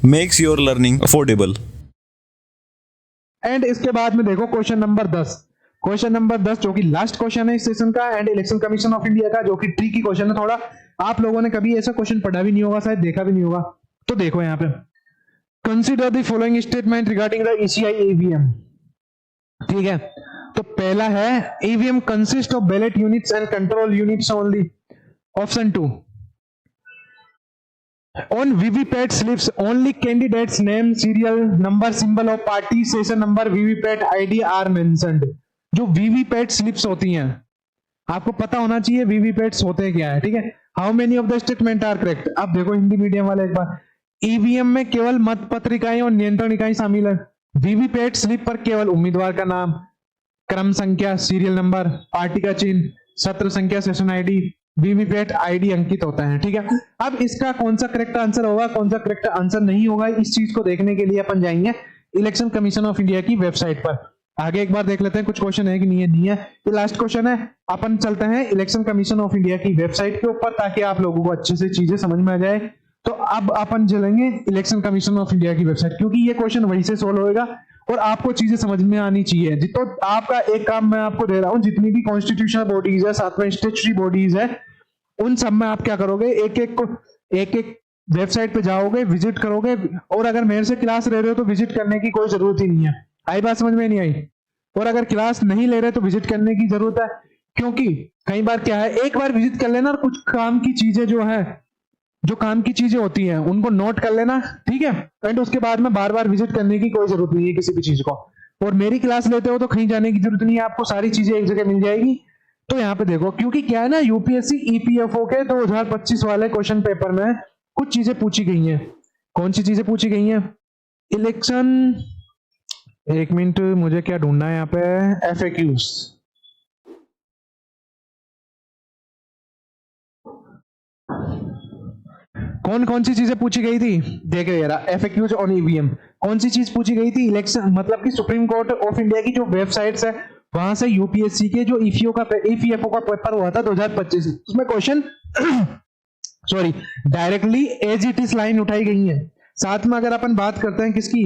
makes your learning affordable. And इसके बाद में देखो क्वेश्चन नंबर 10, क्वेश्चन नंबर 10 जो कि लास्ट क्वेश्चन है इस सेशन का and election commission of India का, जो कि ट्रिकी क्वेश्चन है थोड़ा। आप लोगों ने कभी ऐसा क्वेश्चन पढ़ा भी नहीं होगा, शायद देखा भी नहीं होगा। तो देखो यहाँ पे, consider the following statement regarding the ECI EVM। ठीक है, तो पहला है EVM consist of ballot units and control units only. Option 2, on VVPAT slips only candidates name, serial number, symbol of party, session number, VVPAT ID are mentioned। जो VVPAT slips होती हैं, आपको पता होना चाहिए VVPATs होते क्या है। ठीक है, how many of the statement are correct. अब देखो हिंदी मीडियम वाले एक बार, EVM में केवल मत पत्रिकाएं और नियंत्रण इकाई शामिल है। VVPAT स्लिप पर केवल उम्मीदवार का नाम, क्रम संख्या, सीरियल नंबर, पार्टी का चिन्ह, सत्र संख्या, सेशन आईडी, VVPAT आईडी अंकित होता है। ठीक है, अब इसका कौन सा करेक्ट आंसर होगा, कौन सा करेक्ट आंसर नहीं होगा, इस चीज को देखने के लिए अपन जाएंगे इलेक्शन कमीशन ऑफ इंडिया की वेबसाइट पर। आगे एक बार देख लेते हैं कुछ क्वेश्चन है कि नहीं है। नहीं है, ये लास्ट क्वेश्चन है। अपन चलते हैं इलेक्शन कमीशन ऑफ इंडिया की वेबसाइट के ऊपर ताकि आप लोगों को अच्छे से चीजें समझ में आ जाए। तो अब अपन चलेंगे इलेक्शन कमीशन ऑफ इंडिया की वेबसाइट, क्योंकि ये क्वेश्चन वहीं से सोल्व होगा और आपको चीजें समझ में आनी चाहिए। तो आपका एक काम मैं आपको दे रहा हूं, जितनी भी कॉन्स्टिट्यूशनल बॉडीज है, साथ में स्टैट्यूटरी बॉडीज है, उन सब में आप क्या करोगे, एक एक वेबसाइट पे जाओगे, विजिट करोगे। और अगर मेरे से क्लास ले रहे हो तो विजिट करने की कोई जरूरत ही नहीं है। आई बात समझ में नहीं आई? और अगर क्लास नहीं ले रहे तो विजिट करने की जरूरत है, क्योंकि कई बार क्या है, एक बार विजिट कर लेना और कुछ काम की चीजें जो है, जो काम की चीजें होती हैं उनको नोट कर लेना। ठीक है, एंड उसके बाद में बार बार विजिट करने की कोई जरूरत नहीं है किसी भी चीज को। और मेरी क्लास लेते हो तो कहीं जाने की जरूरत नहीं है, आपको सारी चीजें एक जगह मिल जाएगी। तो यहाँ पे देखो, क्योंकि क्या है ना, यूपीएससी EPFO के 2025 वाले क्वेश्चन पेपर में कुछ चीजें पूछी गई हैं। कौन सी चीजें पूछी गई हैं? इलेक्शन, एक मिनट मुझे क्या ढूंढना है यहाँ पे, FAQs। कौन कौन सी चीजें पूछी गई थी, देखो यार, FAQs ऑन EVM। कौन सी चीज पूछी गई थी? इलेक्शन, मतलब कि सुप्रीम कोर्ट ऑफ इंडिया की जो वेबसाइट्स है वहां से यूपीएससी के जो EPFO का पेपर हुआ था 2025, उसमें question sorry directly as it is line उठाई गई है। साथ में अगर अपन बात करते हैं किसकी,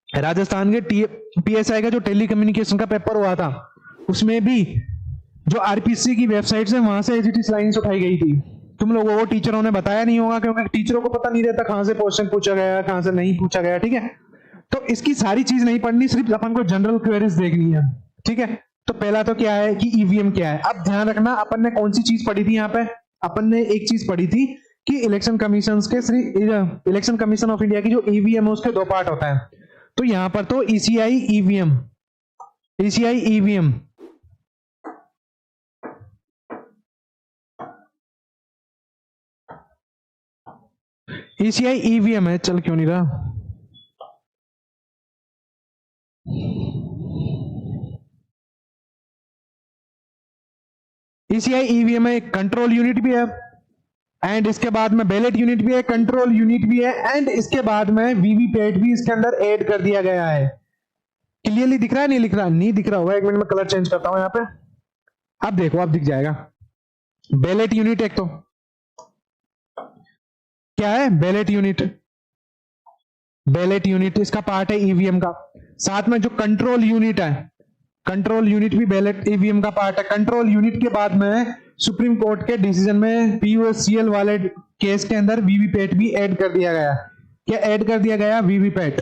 राजस्थान के PSI का जो टेलीकम्युनिकेशन का पेपर हुआ था, उसमें भी जो RPC की वेबसाइट है वहां से एज इट इज लाइन्स उठाई गई थी। तुम लोगों को टीचरों ने बताया नहीं होगा, क्योंकि टीचरों को पता नहीं रहता कहां से क्वेश्चन पूछा गया, कहां से नहीं पूछा गया। ठीक है, तो इसकी सारी चीज नहीं पढ़नी, सिर्फ अपन को जनरल क्वेरीज देखनी है। ठीक है, तो पहला तो क्या है कि EVM क्या है। अब ध्यान रखना, अपन ने कौन सी चीज पढ़ी थी यहाँ पे, अपन ने एक चीज पढ़ी थी कि इलेक्शन कमीशन के इलेक्शन कमीशन ऑफ इंडिया की जो EVM है उसके 2 पार्ट होता है। तो यहां पर तो ECI EVM, ECI EVM ECI EVM है, चल क्यों नहीं रहा, ECI EVM है, कंट्रोल यूनिट भी है, एंड इसके बाद में बैलेट यूनिट भी है, कंट्रोल यूनिट भी है, एंड इसके बाद में VVPAT भी इसके अंदर ऐड कर दिया गया है। क्लियरली दिख रहा है, नहीं दिख रहा? नहीं दिख रहा होगा, एक मिनट में कलर चेंज करता हूं यहाँ पे। अब देखो, अब दिख जाएगा। बैलेट यूनिट एक तो क्या है, बैलेट यूनिट, बैलेट यूनिट इसका पार्ट है EVM का। साथ में जो कंट्रोल यूनिट है, कंट्रोल यूनिट भी बैलेट EVM का पार्ट है। कंट्रोल यूनिट के बाद में सुप्रीम कोर्ट के डिसीजन में PUSCL वाले केस के अंदर VVPAT भी ऐड कर दिया गया। क्या ऐड कर दिया गया? VVPAT।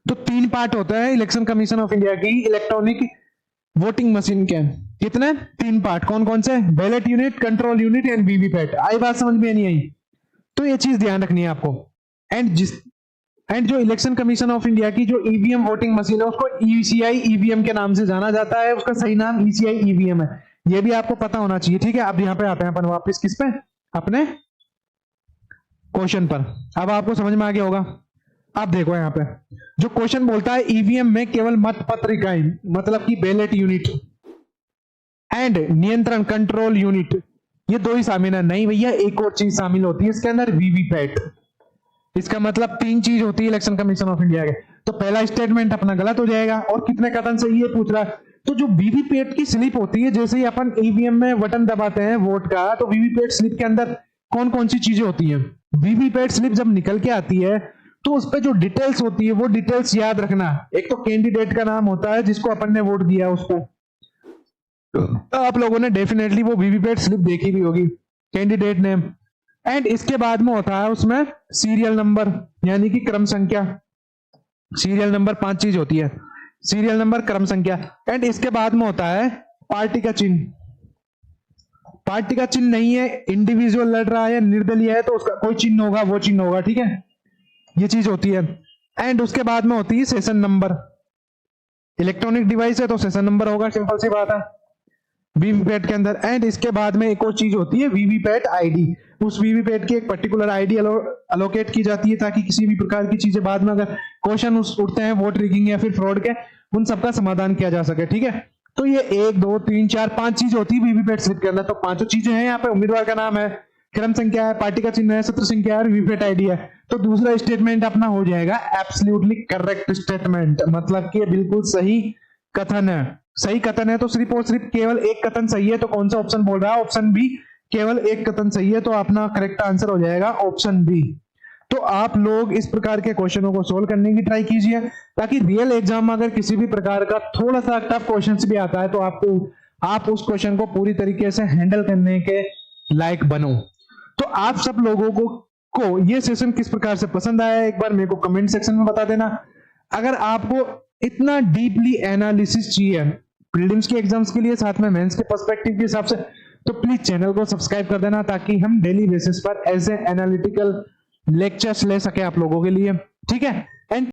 तो 3 पार्ट होता है इलेक्शन कमीशन ऑफ इंडिया की इलेक्ट्रॉनिक वोटिंग मशीन के। कितने? 3 पार्ट। कौन कौन से? Ballot unit, control unit and VVPAT। आई बात समझ में नहीं आई? तो ये चीज ध्यान रखनी है आपको। एंड जो इलेक्शन कमीशन ऑफ इंडिया की जो EVM वोटिंग मशीन है उसको ECI EVM के नाम से जाना जाता है, उसका सही नाम ECI EVM है, ये भी आपको पता होना चाहिए। ठीक है, अब यहाँ पे आते हैं अपन वापस किस पे, अपने क्वेश्चन पर। अब आपको समझ में आ गया होगा। अब देखो यहाँ पे जो क्वेश्चन बोलता है EVM में केवल मत पत्रिकाएं, मतलब कि बैलेट यूनिट एंड नियंत्रण कंट्रोल यूनिट, ये 2 ही शामिल है। नहीं भैया, एक और चीज शामिल होती है इसके अंदर, VVPAT। इसका मतलब 3 चीज होती है इलेक्शन कमीशन ऑफ इंडिया के। तो पहला स्टेटमेंट अपना गलत हो जाएगा। और कितने कथन से ये पूछ रहा है, तो जो VVPAT की स्लिप होती है, जैसे ही अपन EVM में बटन दबाते हैं वोट का, तो VVPAT स्लिप के अंदर कौन कौन सी चीजें होती हैं। वीवीपैट स्लिप जब निकल के आती है तो उस पर जो डिटेल्स होती है वो डिटेल्स याद रखना। एक तो कैंडिडेट का नाम होता है जिसको अपन ने वोट दिया उसको, आप लोगों ने डेफिनेटली वो वीवीपैट स्लिप देखी भी होगी, कैंडिडेट नेम। एंड इसके बाद में होता है उसमें सीरियल नंबर यानी कि क्रम संख्या। सीरियल नंबर 5 चीज होती है, सीरियल नंबर, क्रम संख्या। एंड इसके बाद में होता है पार्टी का चिन्ह। पार्टी का चिन्ह नहीं है, इंडिविजुअल लड़ रहा है, निर्दलीय है तो उसका कोई चिन्ह होगा, वो चिन्ह होगा, ठीक है, ये चीज होती है। एंड उसके बाद में होती है सेशन नंबर। इलेक्ट्रॉनिक डिवाइस है तो सेशन नंबर होगा, सिंपल सी बात है वीवीपैट के अंदर। एंड इसके बाद में एक और चीज होती है वीवीपैट आईडी। उस वीवीपैट की एक पर्टिकुलर आईडी अलोकेट की जाती है ताकि किसी भी प्रकार की चीजें बाद में अगर क्वेश्चन उठते हैं वोट रिगिंग या फिर फ्रॉड के, उन सबका समाधान किया जा सके, ठीक है। तो ये 1 2 3 4 5 चीज होती है वीवीपैट स्लिप के अंदर। तो पांचों चीजें हैं यहाँ पे, उम्मीदवार का नाम है, क्रम संख्या है, पार्टी का चिन्ह है, सत्र संख्या है, वीवीपैट आईडी है। तो दूसरा स्टेटमेंट अपना हो जाएगा एब्सोल्युटली करेक्ट स्टेटमेंट, मतलब कि बिल्कुल सही कथन है। सही कथन है तो सिर्फ और सिर्फ केवल एक कथन सही है, तो कौन सा ऑप्शन बोल रहा है, ऑप्शन बी, केवल एक कथन सही है, तो अपना करेक्ट आंसर हो जाएगा ऑप्शन बी। तो आप लोग इस प्रकार के क्वेश्चनों को सोल्व करने की ट्राई कीजिए ताकि रियल एग्जाम में अगर किसी भी प्रकार का थोड़ा सा टफ क्वेश्चन भी आता है तो आप उस क्वेश्चन को पूरी तरीके से हैंडल करने के लायक बनो। तो आप सब लोगों को ये सेशन किस प्रकार से पसंद आया एक बार मेरे को कमेंट सेक्शन में बता देना। अगर आपको इतना डीपली एनालिसिस चाहिए प्रीलिम्स के एग्जाम्स के लिए, साथ में मेंस के पर्सपेक्टिव के हिसाब से, तो प्लीज चैनल को सब्सक्राइब कर देना ताकि हम डेली बेसिस पर ऐसे एनालिटिकल लेक्चर्स ले सके आप लोगों के लिए, ठीक है।